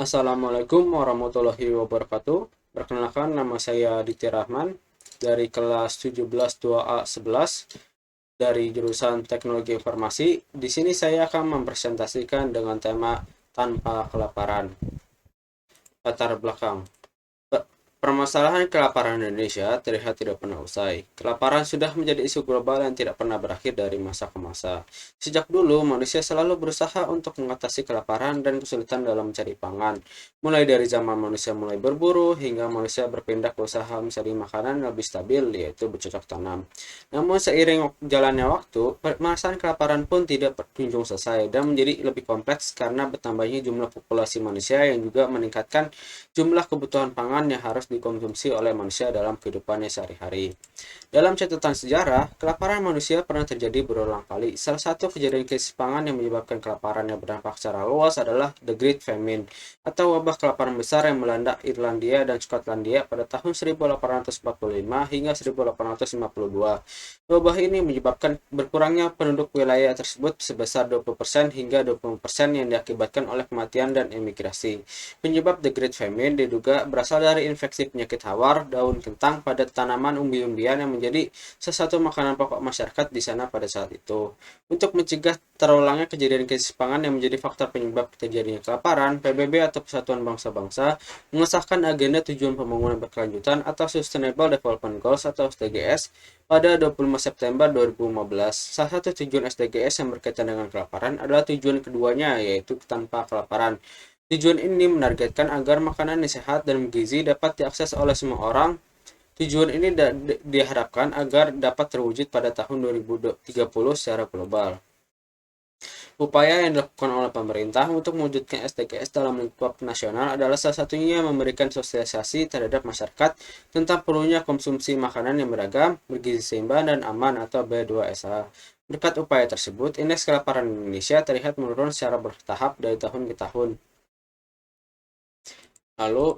Assalamualaikum warahmatullahi wabarakatuh. Perkenalkan, nama saya Aditya Rahman dari kelas 17 2A 11 dari jurusan Teknologi Informasi. Di sini saya akan mempresentasikan dengan tema tanpa kelaparan. Latar belakang. Permasalahan kelaparan Indonesia terlihat tidak pernah usai. Kelaparan sudah menjadi isu global yang tidak pernah berakhir dari masa ke masa. Sejak dulu, manusia selalu berusaha untuk mengatasi kelaparan dan kesulitan dalam mencari pangan. Mulai dari zaman manusia mulai berburu, hingga manusia berpindah ke usaha mencari makanan yang lebih stabil, yaitu bercocok tanam. Namun seiring jalannya waktu, permasalahan kelaparan pun tidak berkunjung selesai dan menjadi lebih kompleks karena bertambahnya jumlah populasi manusia yang juga meningkatkan jumlah kebutuhan pangan yang harus dikonsumsi oleh manusia dalam kehidupannya sehari-hari. Dalam catatan sejarah, kelaparan manusia pernah terjadi berulang kali. Salah satu kejadian krisis pangan yang menyebabkan kelaparan yang berdampak secara luas adalah The Great Famine, atau wabah kelaparan besar yang melanda Irlandia dan Skotlandia pada tahun 1845 hingga 1852. Wabah ini menyebabkan berkurangnya penduduk wilayah tersebut sebesar 20% hingga 20% yang diakibatkan oleh kematian dan emigrasi. Penyebab The Great Famine diduga berasal dari infeksi penyakit hawar daun kentang pada tanaman umbi-umbian yang menjadi salah satu makanan pokok masyarakat di sana pada saat itu. Untuk mencegah terulangnya kejadian krisis pangan yang menjadi faktor penyebab terjadinya kelaparan, PBB atau Persatuan Bangsa-Bangsa mengesahkan agenda tujuan pembangunan berkelanjutan atau Sustainable Development Goals atau SDGs pada 25 September 2015. Salah satu tujuan SDGs yang berkaitan dengan kelaparan adalah tujuan keduanya, yaitu tanpa kelaparan. Tujuan ini menargetkan agar makanan yang sehat dan bergizi dapat diakses oleh semua orang. Tujuan ini diharapkan agar dapat terwujud pada tahun 2030 secara global. Upaya yang dilakukan oleh pemerintah untuk mewujudkan SDGs dalam lingkup nasional adalah salah satunya memberikan sosialisasi terhadap masyarakat tentang perlunya konsumsi makanan yang beragam, bergizi seimbang, dan aman atau B2SA. Berkat upaya tersebut, indeks kelaparan Indonesia terlihat menurun secara bertahap dari tahun ke tahun. Lalu,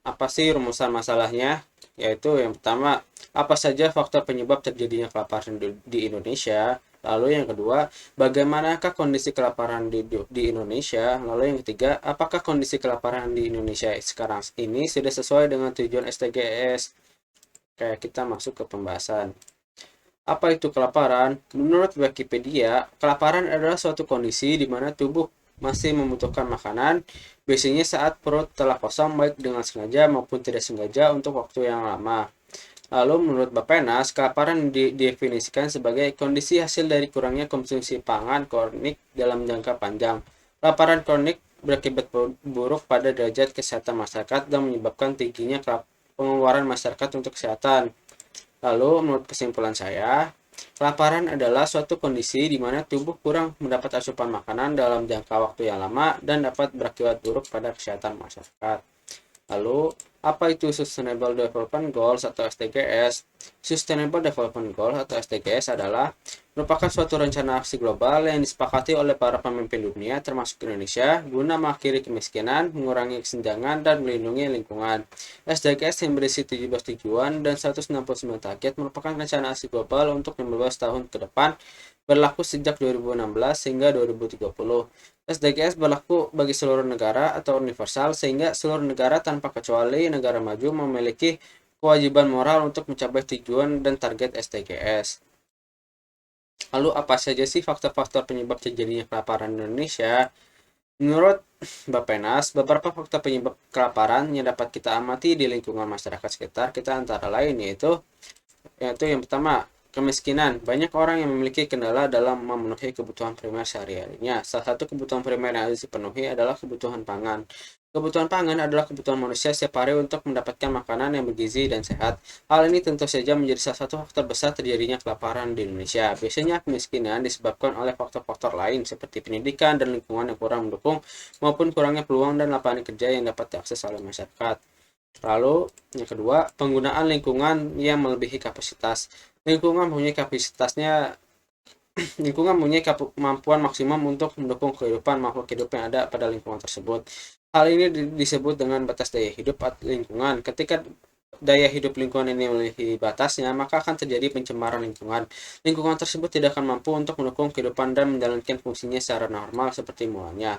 apa sih rumusan masalahnya? Yaitu yang pertama, apa saja faktor penyebab terjadinya kelaparan di Indonesia? Lalu yang kedua, bagaimanakah kondisi kelaparan di Indonesia? Lalu yang ketiga, apakah kondisi kelaparan di Indonesia sekarang ini sudah sesuai dengan tujuan SDGs? Kayak kita masuk ke pembahasan. Apa itu kelaparan? Menurut Wikipedia, kelaparan adalah suatu kondisi di mana tubuh masih membutuhkan makanan, biasanya saat perut telah kosong baik dengan sengaja maupun tidak sengaja untuk waktu yang lama. Lalu menurut Bappenas, kelaparan didefinisikan sebagai kondisi hasil dari kurangnya konsumsi pangan kronik dalam jangka panjang. Kelaparan kronik berakibat buruk pada derajat kesehatan masyarakat dan menyebabkan tingginya pengeluaran masyarakat untuk kesehatan. Lalu, menurut kesimpulan saya, kelaparan adalah suatu kondisi di mana tubuh kurang mendapat asupan makanan dalam jangka waktu yang lama dan dapat berakibat buruk pada kesehatan masyarakat. Lalu, apa itu Sustainable Development Goals atau SDGs? Sustainable Development Goals atau SDGs adalah merupakan suatu rencana aksi global yang disepakati oleh para pemimpin dunia termasuk Indonesia guna mengakhiri kemiskinan, mengurangi kesenjangan, dan melindungi lingkungan. SDGs yang berisi 17 tujuan dan 169 target merupakan rencana aksi global untuk 15 tahun ke depan berlaku sejak 2016 hingga 2030. SDGs berlaku bagi seluruh negara atau universal sehingga seluruh negara tanpa kecuali negara maju memiliki kewajiban moral untuk mencapai tujuan dan target SDGs. Lalu apa saja sih faktor-faktor penyebab terjadinya kelaparan Indonesia? Menurut Bappenas, beberapa faktor penyebab kelaparan yang dapat kita amati di lingkungan masyarakat sekitar kita antara lain yaitu yang pertama, kemiskinan. Banyak orang yang memiliki kendala dalam memenuhi kebutuhan primer sehari-harinya. Salah satu kebutuhan primer yang harus dipenuhi adalah kebutuhan pangan. Kebutuhan pangan adalah kebutuhan manusia setiap hari untuk mendapatkan makanan yang bergizi dan sehat. Hal ini tentu saja menjadi salah satu faktor besar terjadinya kelaparan di Indonesia. Biasanya kemiskinan disebabkan oleh faktor-faktor lain seperti pendidikan dan lingkungan yang kurang mendukung maupun kurangnya peluang dan lapangan kerja yang dapat diakses oleh masyarakat. Lalu, yang kedua, penggunaan lingkungan yang melebihi kapasitas. Lingkungan mempunyai kapasitasnya Lingkungan mempunyai kemampuan maksimum untuk mendukung kehidupan makhluk hidup yang ada pada lingkungan tersebut. Hal ini disebut dengan batas daya hidup lingkungan. Ketika daya hidup lingkungan ini melebihi batasnya, maka akan terjadi pencemaran lingkungan. Lingkungan tersebut tidak akan mampu untuk mendukung kehidupan dan menjalankan fungsinya secara normal seperti mulanya.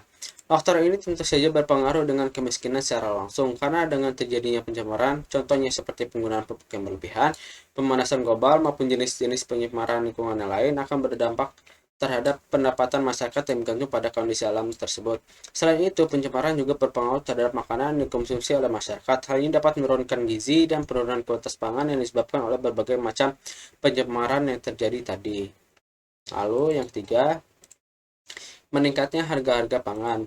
Faktor ini tentu saja berpengaruh dengan kemiskinan secara langsung, karena dengan terjadinya pencemaran, contohnya seperti penggunaan pupuk yang berlebihan, pemanasan global, maupun jenis-jenis pencemaran lingkungan yang lain akan berdampak terhadap pendapatan masyarakat yang bergantung pada kondisi alam tersebut. Selain itu, pencemaran juga berpengaruh terhadap makanan yang dikonsumsi oleh masyarakat. Hal ini dapat menurunkan gizi dan penurunan kualitas pangan yang disebabkan oleh berbagai macam pencemaran yang terjadi tadi. Lalu yang ketiga, meningkatnya harga-harga pangan.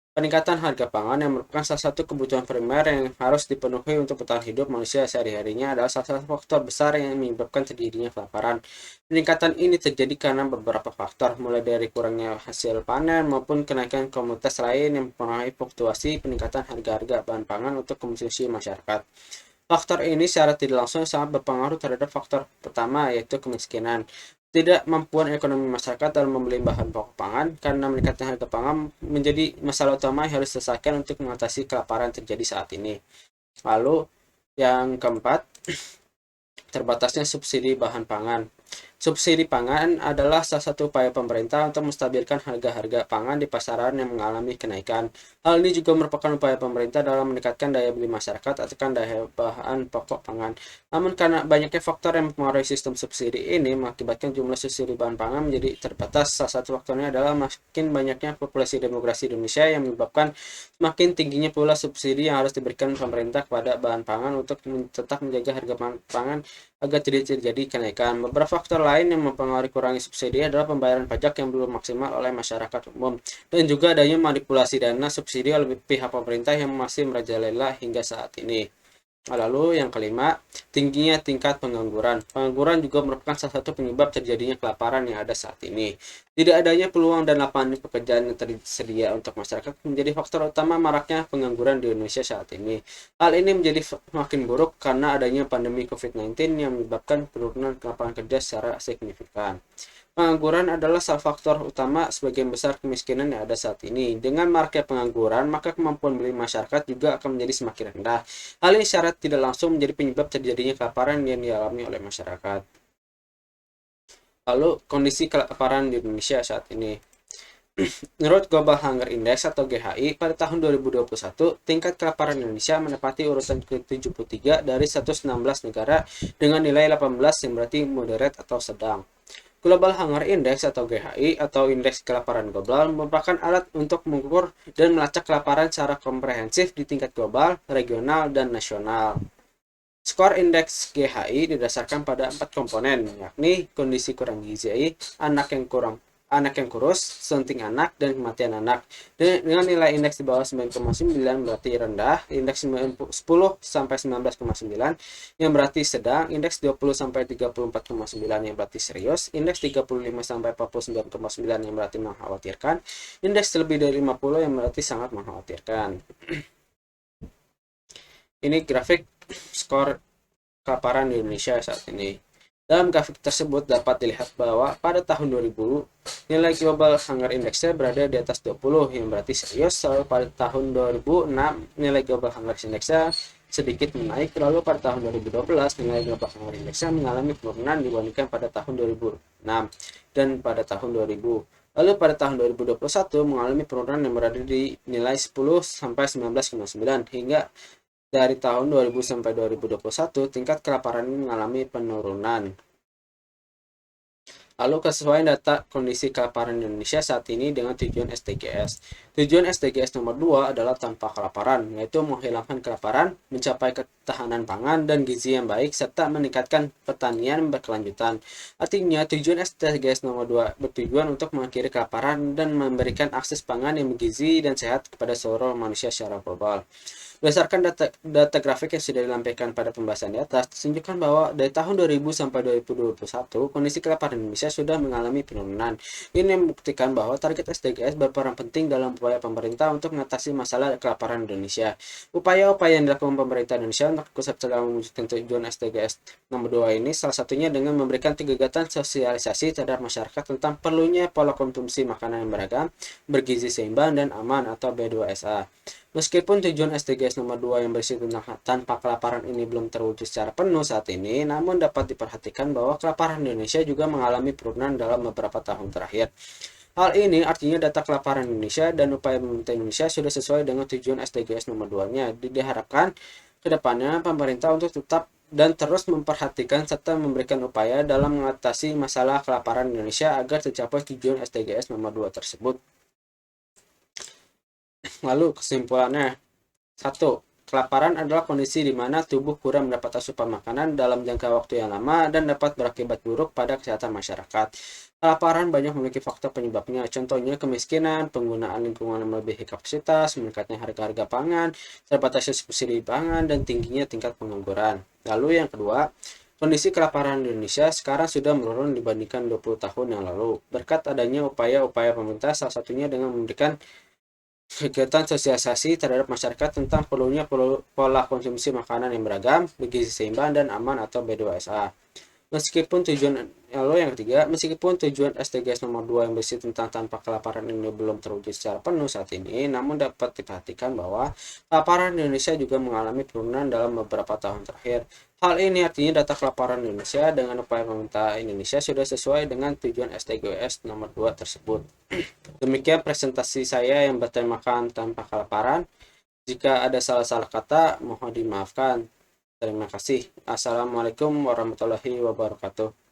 Peningkatan harga pangan yang merupakan salah satu kebutuhan primer yang harus dipenuhi untuk bertahan hidup manusia sehari-harinya adalah salah satu faktor besar yang menyebabkan terjadinya kelaparan. Peningkatan ini terjadi karena beberapa faktor, mulai dari kurangnya hasil panen maupun kenaikan komoditas lain yang mempengaruhi fluktuasi peningkatan harga-harga bahan pangan untuk konsumsi masyarakat. Faktor ini secara tidak langsung sangat berpengaruh terhadap faktor pertama, yaitu kemiskinan. Tidak mampuan ekonomi masyarakat dalam membeli bahan pokok pangan karena meningkatnya harga pangan menjadi masalah utama yang harus diselesaikan untuk mengatasi kelaparan terjadi saat ini. Lalu yang keempat, terbatasnya subsidi bahan pangan. Subsidi pangan adalah salah satu upaya pemerintah untuk menstabilkan harga-harga pangan di pasaran yang mengalami kenaikan. Hal ini juga merupakan upaya pemerintah dalam meningkatkan daya beli masyarakat atau daya bahan pokok pangan. Namun karena banyaknya faktor yang mempengaruhi sistem subsidi ini mengakibatkan jumlah subsidi bahan pangan menjadi terbatas. Salah satu faktornya adalah makin banyaknya populasi demografi Indonesia yang menyebabkan semakin tingginya pula subsidi yang harus diberikan pemerintah kepada bahan pangan untuk tetap menjaga harga pangan agar tidak terjadi kenaikan. Beberapa faktor lain yang mempengaruhi kurangnya subsidi adalah pembayaran pajak yang belum maksimal oleh masyarakat umum dan juga adanya manipulasi dana subsidi oleh pihak pemerintah yang masih merajalela hingga saat ini. Lalu yang kelima, tingginya tingkat pengangguran. Pengangguran juga merupakan salah satu penyebab terjadinya kelaparan yang ada saat ini. Tidak adanya peluang dan lapangan pekerjaan yang tersedia untuk masyarakat menjadi faktor utama maraknya pengangguran di Indonesia saat ini. Hal ini menjadi makin buruk karena adanya pandemi COVID-19 yang menyebabkan penurunan lapangan kerja secara signifikan. Pengangguran adalah salah faktor utama sebagian besar kemiskinan yang ada saat ini. Dengan maraknya pengangguran, maka kemampuan beli masyarakat juga akan menjadi semakin rendah. Hal ini secara tidak langsung menjadi penyebab terjadinya kelaparan yang dialami oleh masyarakat. Lalu, kondisi kelaparan di Indonesia saat ini. Menurut Global Hunger Index atau GHI, pada tahun 2021, tingkat kelaparan Indonesia menempati urutan ke-73 dari 116 negara dengan nilai 18 yang berarti moderate atau sedang. Global Hunger Index atau GHI atau Indeks Kelaparan Global merupakan alat untuk mengukur dan melacak kelaparan secara komprehensif di tingkat global, regional, dan nasional. Skor indeks GHI didasarkan pada 4 komponen, yakni kondisi kurang gizi, anak yang kurus, stunting anak, dan kematian anak. Dengan nilai indeks di bawah 9,9 berarti rendah, indeks 10 sampai 19,9 yang berarti sedang, indeks 20 sampai 34,9 yang berarti serius, indeks 35 sampai 49,9 yang berarti mengkhawatirkan, indeks lebih dari 50 yang berarti sangat mengkhawatirkan. Ini grafik skor kelaparan di Indonesia saat ini. Dalam grafik tersebut dapat dilihat bahwa pada tahun 2000 nilai Global Hunger Index-nya berada di atas 20 yang berarti serius, lalu pada tahun 2006 nilai Global Hunger Index-nya sedikit menaik, lalu pada tahun 2012 nilai Global Hunger Index-nya mengalami penurunan dibandingkan pada tahun 2006 dan pada tahun 2000. Lalu pada tahun 2021 mengalami penurunan yang berada di nilai 10 sampai 19,9 hingga dari tahun 2000 sampai 2021, tingkat kelaparan mengalami penurunan. Lalu kesesuaian data kondisi kelaparan Indonesia saat ini dengan tujuan SDGs. Tujuan SDGs nomor 2 adalah tanpa kelaparan, yaitu menghilangkan kelaparan, mencapai ketahanan pangan dan gizi yang baik, serta meningkatkan pertanian berkelanjutan. Artinya, tujuan SDGs nomor 2 bertujuan untuk mengakhiri kelaparan dan memberikan akses pangan yang bergizi dan sehat kepada seluruh manusia secara global. Berdasarkan data grafik yang sudah dilampirkan pada pembahasan di atas, tunjukkan bahwa dari tahun 2000 sampai 2021, kondisi kelaparan Indonesia sudah mengalami penurunan. Ini membuktikan bahwa target SDGs berperan penting dalam upaya pemerintah untuk mengatasi masalah kelaparan Indonesia. Upaya-upaya yang dilakukan pemerintah Indonesia untuk ikut serta dalam mewujudkan tujuan SDGs nomor 2 ini salah satunya dengan memberikan kegiatan sosialisasi terhadap masyarakat tentang perlunya pola konsumsi makanan yang beragam, bergizi seimbang, dan aman atau B2SA. Meskipun tujuan SDGs nomor 2 yang berisi tentang tanpa kelaparan ini belum terwujud secara penuh saat ini, namun dapat diperhatikan bahwa kelaparan Indonesia juga mengalami penurunan dalam beberapa tahun terakhir. Hal ini artinya data kelaparan Indonesia dan upaya pemerintah Indonesia sudah sesuai dengan tujuan SDGs nomor 2-nya. Diharapkan ke depannya pemerintah untuk tetap dan terus memperhatikan serta memberikan upaya dalam mengatasi masalah kelaparan Indonesia agar tercapai tujuan SDGs nomor 2 tersebut. Lalu kesimpulannya, 1. Kelaparan adalah kondisi di mana tubuh kurang mendapat asupan makanan dalam jangka waktu yang lama dan dapat berakibat buruk pada kesehatan masyarakat. Kelaparan banyak memiliki faktor penyebabnya, contohnya kemiskinan, penggunaan lingkungan yang melebihi kapasitas, meningkatnya harga-harga pangan, terbatasnya subsidi pangan, dan tingginya tingkat pengangguran. Lalu yang kedua, kondisi kelaparan di Indonesia sekarang sudah menurun dibandingkan 20 tahun yang lalu, berkat adanya upaya-upaya pemerintah, salah satunya dengan memberikan kegiatan sosialisasi terhadap masyarakat tentang perlunya pola konsumsi makanan yang beragam, bergizi seimbang, dan aman atau B2SA. Meskipun tujuan SDGs nomor 2 yang berisi tentang tanpa kelaparan ini belum terwujud secara penuh saat ini, namun dapat diperhatikan bahwa kelaparan di Indonesia juga mengalami penurunan dalam beberapa tahun terakhir. Hal ini artinya data kelaparan Indonesia dengan upaya pemerintah Indonesia sudah sesuai dengan tujuan SDGs nomor 2 tersebut. Demikian presentasi saya yang bertemakan tanpa kelaparan. Jika ada salah-salah kata, mohon dimaafkan. Terima kasih. Assalamualaikum warahmatullahi wabarakatuh.